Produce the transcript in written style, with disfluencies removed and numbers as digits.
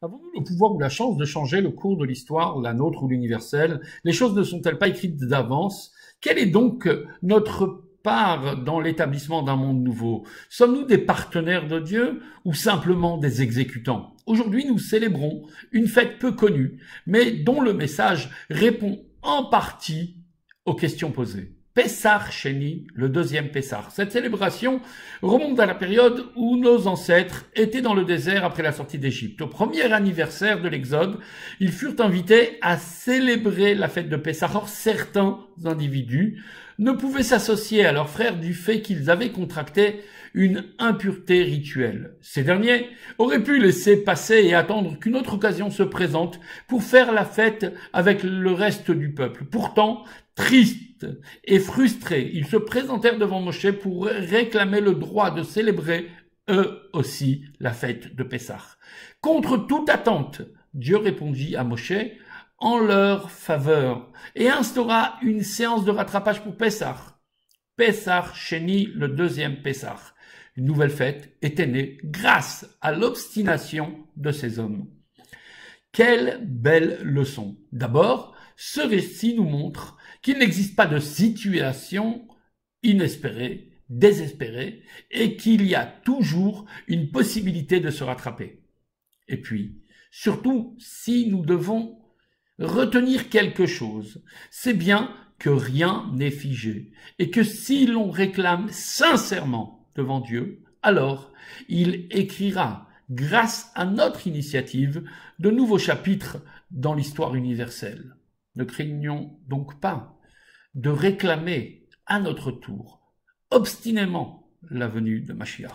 Avons-nous le pouvoir ou la chance de changer le cours de l'histoire, la nôtre ou l'universelle? Les choses ne sont-elles pas écrites d'avance? Quelle est donc notre part dans l'établissement d'un monde nouveau? Sommes-nous des partenaires de Dieu ou simplement des exécutants? Aujourd'hui, nous célébrons une fête peu connue, mais dont le message répond en partie aux questions posées. Pessah Sheni, le deuxième Pessah. Cette célébration remonte à la période où nos ancêtres étaient dans le désert après la sortie d'Égypte. Au premier anniversaire de l'Exode, ils furent invités à célébrer la fête de Pessah. Or, certains individus ne pouvaient s'associer à leurs frères du fait qu'ils avaient contracté une impureté rituelle. Ces derniers auraient pu laisser passer et attendre qu'une autre occasion se présente pour faire la fête avec le reste du peuple. Pourtant, tristes et frustrés, ils se présentèrent devant Moshe pour réclamer le droit de célébrer eux aussi la fête de Pessah. Contre toute attente, Dieu répondit à Moshe en leur faveur et instaura une séance de rattrapage pour Pessah. Pessah Sheni, le deuxième Pessah. Une nouvelle fête était née grâce à l'obstination de ces hommes. Quelle belle leçon! D'abord, ce récit nous montre qu'il n'existe pas de situation inespérée, désespérée, et qu'il y a toujours une possibilité de se rattraper. Et puis, surtout, si nous devons retenir quelque chose, c'est bien que rien n'est figé, et que si l'on réclame sincèrement devant Dieu, alors il écrira, grâce à notre initiative, de nouveaux chapitres dans l'histoire universelle. Ne craignons donc pas de réclamer à notre tour obstinément la venue de Mashiach.